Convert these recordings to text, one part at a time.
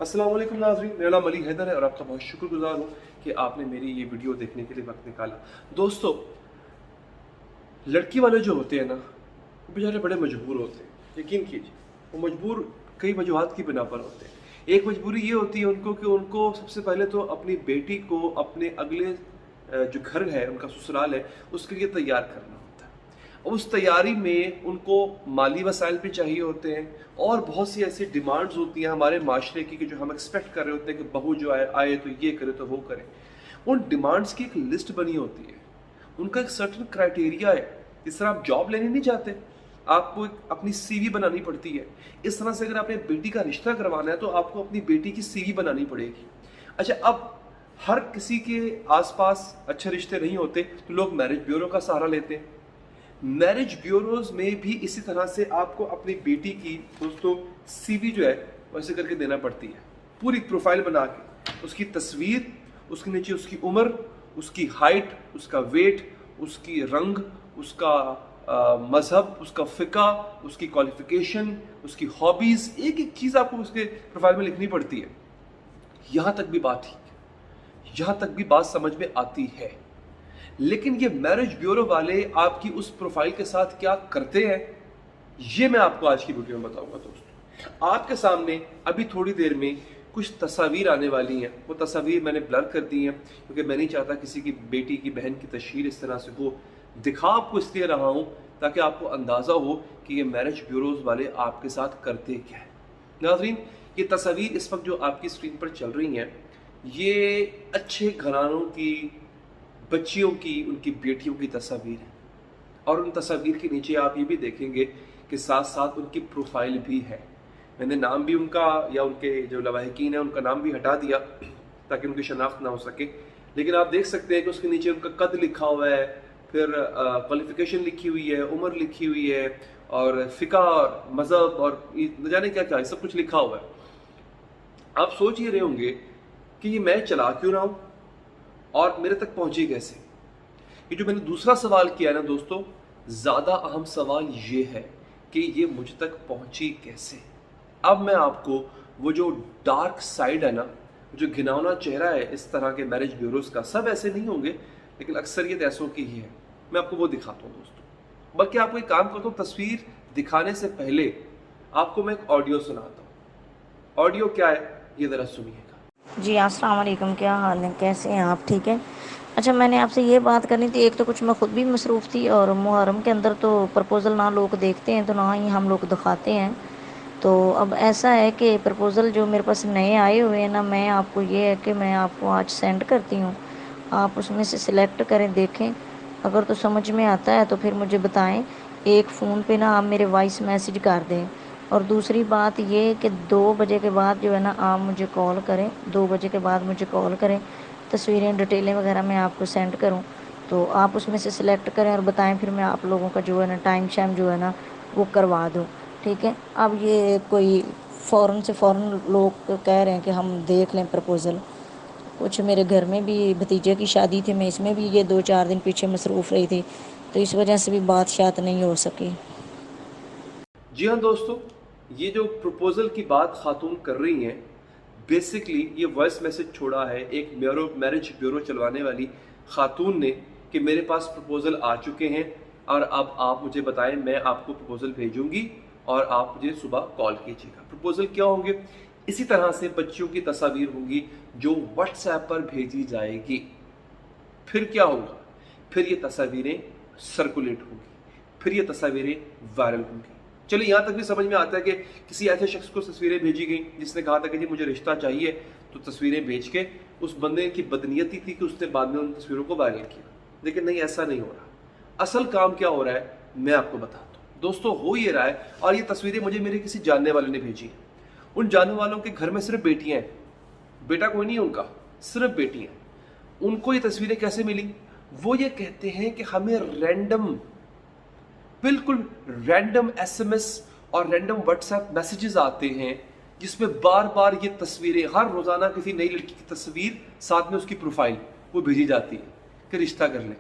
अस्सलाम वालेकुम नाज़रीन, मेरा नाम अली हैदर है और आपका बहुत शुक्रगुजार हूँ कि आपने मेरी ये वीडियो देखने के लिए वक्त निकाला। दोस्तों, लड़की वाले जो होते हैं ना, वो बेचारे बड़े मजबूर होते हैं। यकीन कीजिए, वो मजबूर कई वजूहात की बिना पर होते हैं। एक मजबूरी ये होती है उनको कि उनको सबसे पहले तो अपनी बेटी को अपने अगले जो घर है, उनका ससुराल है, उसके लिए तैयार करना होता है। और उस तैयारी में उनको माली वसाइल भी चाहिए होते हैं और बहुत सी ऐसी डिमांड्स होती हैं हमारे माशरे की कि जो हम एक्सपेक्ट कर रहे होते हैं कि बहू जो आए तो ये करे तो वो करे। उन डिमांड्स की एक लिस्ट बनी होती है, उनका एक सर्टेन क्राइटेरिया है। इस तरह आप जॉब लेने नहीं जाते, आपको एक अपनी सीवी बनानी पड़ती है। इस तरह से अगर आपने बेटी का रिश्ता करवाना है तो आपको अपनी बेटी की सीवी बनानी पड़ेगी। अच्छा, अब हर किसी के आसपास अच्छे रिश्ते नहीं होते तो लोग मैरिज ब्यूरो का सहारा लेते हैं। मैरिज ब्यूरोज में भी इसी तरह से आपको अपनी बेटी की दोस्तों सीवी जो है वैसे करके देना पड़ती है। पूरी प्रोफाइल बना के उसकी तस्वीर, उसके नीचे उसकी उम्र, उसकी हाइट, उसका वेट, उसकी रंग, उसका मजहब, उसका फ़िका, उसकी क्वालिफिकेशन, उसकी हॉबीज़, एक एक चीज़ आपको उसके प्रोफाइल में लिखनी पड़ती है। यहाँ तक भी बात ठीक है, यहाँ तक भी बात समझ में आती है। लेकिन ये मैरिज ब्यूरो वाले आपकी उस प्रोफाइल के साथ क्या करते हैं, ये मैं आपको आज की वीडियो में बताऊंगा। दोस्तों, आपके सामने अभी थोड़ी देर में कुछ तस्वीर आने वाली हैं। वो तस्वीर मैंने ब्लर कर दी हैं क्योंकि मैं नहीं चाहता किसी की बेटी की बहन की तस्वीर इस तरह से हो। दिखा आपको इसलिए रहा हूँ ताकि आपको अंदाज़ा हो कि ये मैरिज ब्यूरोज वाले आपके साथ करते क्या है। नाज़रीन, ये तस्वीर इस वक्त जो आपकी स्क्रीन पर चल रही हैं, ये अच्छे घरानों की बच्चियों की, उनकी बेटियों की तस्वीर है। और उन तस्वीर के नीचे आप ये भी देखेंगे कि साथ साथ उनकी प्रोफाइल भी है। मैंने नाम भी उनका या उनके जो लवाहिकीन है उनका नाम भी हटा दिया ताकि उनकी शनाख्त ना हो सके। लेकिन आप देख सकते हैं कि उसके नीचे उनका कद लिखा हुआ है, फिर क्वालिफिकेशन लिखी हुई है, उम्र लिखी हुई है और फ़िका और मज़हब और न जाने क्या क्या सब कुछ लिखा हुआ है। आप सोच ही रहे होंगे कि ये मैं चला क्यों रहा हूँ और मेरे तक पहुंची कैसे। ये जो मैंने दूसरा सवाल किया है ना दोस्तों, ज़्यादा अहम सवाल ये है कि ये मुझ तक पहुंची कैसे। अब मैं आपको वो जो डार्क साइड है ना, जो घिनौना चेहरा है इस तरह के मैरिज ब्यूरोज का, सब ऐसे नहीं होंगे लेकिन अक्सरियत ऐसों की ही है, मैं आपको वो दिखाता हूँ दोस्तों। बल्कि आपको एक काम करता हूँ, तस्वीर दिखाने से पहले आपको मैं एक ऑडियो सुनाता हूँ। ऑडियो क्या है ये ज़रा सुनिएगा। जी अस्सलाम वालेकुम, क्या हाल है, कैसे हैं आप? ठीक है। अच्छा, मैंने आपसे ये बात करनी थी। एक तो कुछ मैं ख़ुद भी मसरूफ़ थी और मुहर्रम के अंदर तो प्रपोज़ल ना लोग देखते हैं तो ना ही हम लोग दिखाते हैं। तो अब ऐसा है कि प्रपोज़ल जो मेरे पास नए आए हुए हैं ना, मैं आपको ये है कि मैं आपको आज सेंड करती हूँ। आप उसमें से सिलेक्ट करें, देखें। अगर तो समझ में आता है तो फिर मुझे बताएं। एक फ़ोन पे ना आप मेरे वॉइस मैसेज कर दें। और दूसरी बात ये कि 2 बजे के बाद जो है ना आप मुझे कॉल करें, 2 बजे के बाद मुझे कॉल करें। तस्वीरें, डिटेलें वगैरह मैं आपको सेंड करूं तो आप उसमें से सिलेक्ट करें और बताएं, फिर मैं आप लोगों का जो है ना टाइम शाइम जो है ना वो करवा दूं। ठीक है। अब ये कोई फ़ौरन से फ़ौरन लोग कह रहे हैं कि हम देख लें प्रपोज़ल। कुछ मेरे घर में भी भतीजे की शादी थी, मैं इसमें भी ये 2-4 दिन पीछे मसरूफ़ रही थी, तो इस वजह से भी बात शायद नहीं हो सकी। जी हाँ दोस्तों, ये जो प्रपोज़ल की बात खातून कर रही हैं, बेसिकली ये वॉइस मैसेज छोड़ा है एक मैरिज ब्यूरो चलवाने वाली खातून ने कि मेरे पास प्रपोज़ल आ चुके हैं और अब आप मुझे बताएं, मैं आपको प्रपोज़ल भेजूंगी और आप मुझे सुबह कॉल कीजिएगा। प्रपोज़ल क्या होंगे? इसी तरह से बच्चियों की तस्वीर होंगी जो व्हाट्सएप पर भेजी जाएगी। फिर क्या होगा? फिर ये तस्वीरें सर्कुलेट होंगी, फिर ये तस्वीरें वायरल होंगी। चलिए, यहाँ तक भी समझ में आता है कि किसी ऐसे शख्स को तस्वीरें भेजी गई जिसने कहा था कि जी मुझे रिश्ता चाहिए, तो तस्वीरें भेज के उस बंदे की बदनीयती थी कि उसने बाद में उन तस्वीरों को वायरल किया। लेकिन नहीं, ऐसा नहीं हो रहा। असल काम क्या हो रहा है मैं आपको बताता हूँ। दोस्तों, हो ये रहा है, और ये तस्वीरें मुझे मेरे किसी जानने वाले ने भेजी हैं। उन जानने वालों के घर में सिर्फ बेटियाँ हैं, बेटा कोई नहीं है उनका, सिर्फ बेटियाँ। उनको ये तस्वीरें कैसे मिली? वो ये कहते हैं कि हमें बिल्कुल रैंडम एसएमएस और रैंडम व्हाट्सएप मैसेजेस आते हैं जिसमें बार बार ये तस्वीरें, हर रोज़ाना किसी नई लड़की की तस्वीर साथ में उसकी प्रोफाइल वो भेजी जाती है कि रिश्ता कर लें।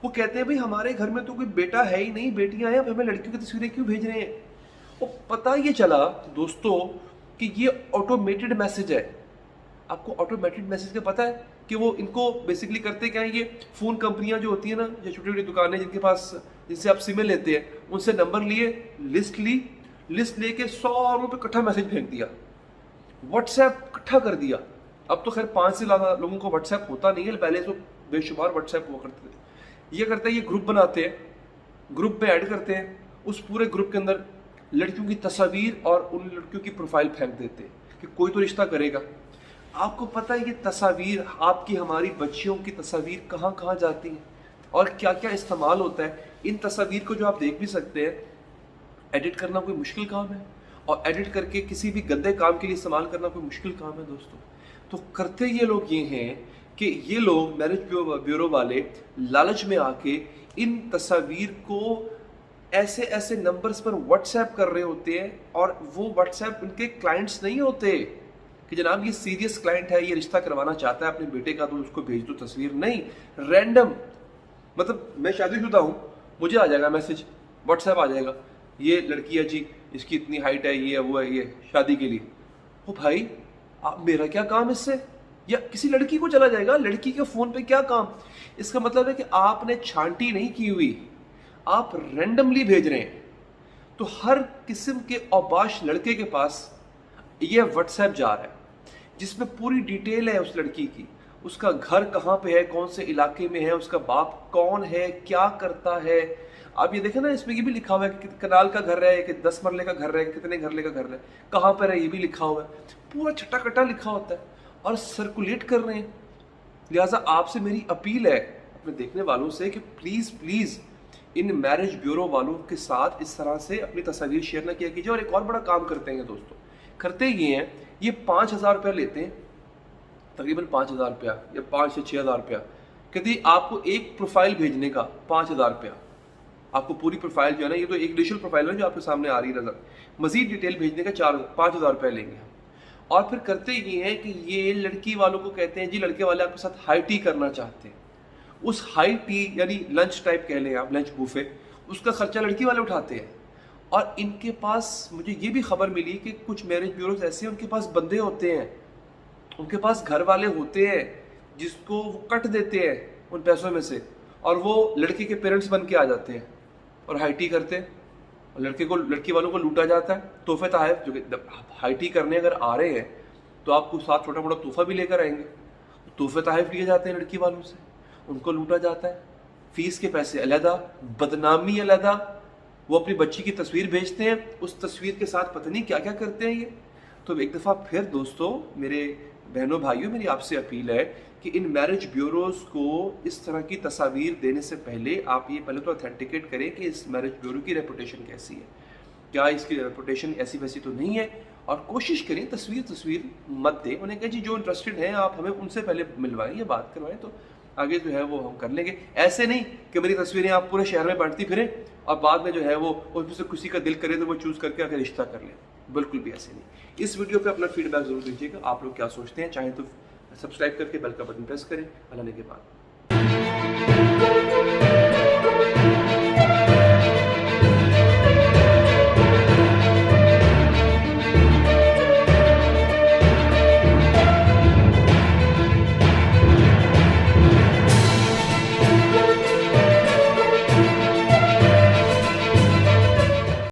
वो कहते हैं भाई हमारे घर में तो कोई बेटा है ही नहीं, बेटियां हैं, अब हमें लड़कियों की तस्वीरें क्यों भेज रहे हैं? वो पता ये चला दोस्तों کہ یہ آٹومیٹڈ میسج ہے. آپ کو آٹومیٹڈ میسج کا پتہ ہے کہ وہ ان کو بیسکلی کرتے کیا ہیں, یہ فون کمپنیاں جو ہوتی ہیں نا, یا چھوٹی چھوٹی دکانیں جن کے پاس, جن سے آپ سمیں لیتے ہیں, ان سے نمبر لیے, لسٹ لے کے 100 پہ اکٹھا میسج پھینک دیا, واٹس ایپ اکٹھا کر دیا. اب تو خیر 5 سے زیادہ لوگوں کو واٹس ایپ ہوتا نہیں ہے, پہلے تو بے شمار واٹس ایپ ہوا کرتے تھے. یہ کرتے ہیں, یہ گروپ بناتے ہیں, گروپ میں ایڈ کرتے ہیں, اس پورے گروپ کے اندر لڑکیوں کی تصاویر اور ان لڑکیوں کی پروفائل پھینک دیتے ہیں کہ کوئی تو رشتہ کرے گا. آپ کو پتہ ہے یہ تصاویر, آپ کی ہماری بچیوں کی تصاویر کہاں کہاں جاتی ہیں اور کیا کیا استعمال ہوتا ہے. ان تصاویر کو جو آپ دیکھ بھی سکتے ہیں, ایڈٹ کرنا کوئی مشکل کام ہے, اور ایڈٹ کر کے کسی بھی گندے کام کے لیے استعمال کرنا کوئی مشکل کام ہے دوستوں. تو کرتے یہ لوگ یہ ہیں کہ یہ لوگ میرج بیورو والے لالچ میں آ کے ان تصاویر کو ایسے نمبرز پر واٹس ایپ کر رہے ہوتے ہیں, اور وہ واٹس ایپ ان کے کلائنٹس نہیں ہوتے کہ جناب یہ سیریس کلائنٹ ہے, یہ رشتہ کروانا چاہتا ہے اپنے بیٹے کا تو اس کو بھیج دو تصویر. نہیں, رینڈم. مطلب میں شادی شدہ ہوں, مجھے آ جائے گا میسج, واٹس ایپ آ جائے گا, یہ لڑکی ہے جی, اس کی اتنی ہائٹ ہے, یہ ہے وہ ہے, یہ شادی کے لیے. او بھائی, میرا کیا کام اس سے؟ یا کسی لڑکی کو چلا جائے گا, لڑکی کے فون پہ کیا کام؟ اس کا مطلب ہے کہ آپ نے چھانٹی نہیں کی ہوئی, آپ رینڈملی بھیج رہے ہیں. تو ہر قسم کے اوباش لڑکے کے پاس یہ واٹس ایپ جا رہا ہے جس میں پوری ڈیٹیل ہے اس لڑکی کی, اس کا گھر کہاں پہ ہے, کون سے علاقے میں ہے, اس کا باپ کون ہے, کیا کرتا ہے. آپ یہ دیکھیں نا, اس میں یہ بھی لکھا ہوا ہے کہ کنال کا گھر ہے, کہ 10 مرلے کا گھر ہے, کتنے گھرلے کا گھر ہے, کہاں پر ہے, یہ بھی لکھا ہوا ہے. پورا چھٹا کٹا لکھا ہوتا ہے اور سرکولیٹ کر رہے ہیں. لہٰذا آپ سے میری اپیل ہے اپنے دیکھنے والوں سے کہ پلیز ان میرج بیورو والوں کے ساتھ اس طرح سے اپنی تصاویر شیئر نہ کیا کیجیے. اور ایک اور بڑا کام کرتے ہیں دوستوں, کرتے یہ ہیں, یہ 5,000 روپیہ لیتے ہیں, تقریباً 5,000 روپیہ یا 5 سے 6,000 روپیہ, کہتے ہیں آپ کو ایک پروفائل بھیجنے کا 5,000 روپیہ. آپ کو پوری پروفائل جو ہے نا, یہ تو ایک انیشل پروفائل ہے جو آپ کے سامنے آ رہی ہے نظر, مزید ڈیٹیل بھیجنے کا 5,000 روپیہ لیں گے. اور پھر کرتے یہ ہیں کہ یہ لڑکی والوں کو کہتے ہیں جی لڑکے والے آپ کے ساتھ ہائی ٹی کرنا چاہتے ہیں. اس ہائی ٹی یعنی لنچ ٹائپ کہہ لیں آپ, لنچ بوفے, اس کا خرچہ لڑکی والے اٹھاتے ہیں. اور ان کے پاس مجھے یہ بھی خبر ملی کہ کچھ میرج بیوروز ایسے ہیں, ان کے پاس بندے ہوتے ہیں, ان کے پاس گھر والے ہوتے ہیں جس کو وہ کٹ دیتے ہیں ان پیسوں میں سے, اور وہ لڑکی کے پیرنٹس بن کے آ جاتے ہیں اور ہائی ٹی کرتے ہیں, اور لڑکی والوں کو لوٹا جاتا ہے. تحفے تحائف, جو کہ ہائی ٹی کرنے اگر آ رہے ہیں تو آپ کو ساتھ چھوٹا موٹا تحفہ بھی لے کر آئیں گے. تحفے تحائف لیے جاتے ہیں لڑکی والوں سے, ان کو لوٹا جاتا ہے, فیس کے پیسے علیحدہ, بدنامی علیحدہ. وہ اپنی بچی کی تصویر بھیجتے ہیں, اس تصویر کے ساتھ پتہ نہیں کیا کیا کرتے ہیں یہ. تو ایک دفعہ پھر دوستوں, میرے بہنوں بھائیوں, میری آپ سے اپیل ہے کہ ان میرج بیوروز کو اس طرح کی تصاویر دینے سے پہلے آپ یہ پہلے تو اتھینٹیکیٹ کریں کہ اس میرج بیورو کی ریپوٹیشن کیسی ہے, کیا اس کی ریپوٹیشن ایسی ویسی تو نہیں ہے. اور کوشش کریں تصویر مت دیں. انہیں کہیں جی جو انٹرسٹڈ ہیں آپ ہمیں ان سے پہلے ملوائیں یا بات کروائیں, تو آگے جو ہے وہ ہم کر لیں گے. ایسے نہیں کہ میری تصویریں آپ پورے شہر میں بانٹتی پھریں اور بعد میں جو ہے وہ اس میں سے کسی کا دل کرے تو وہ چوز کر کے آگے رشتہ کر لیں. بالکل بھی ایسے نہیں. اس ویڈیو پہ اپنا فیڈ بیک ضرور دیجیے گا, آپ لوگ کیا سوچتے ہیں. چاہیں تو سبسکرائب کر کے بیل کا بٹن پریس کریں. اللہ نے کے بعد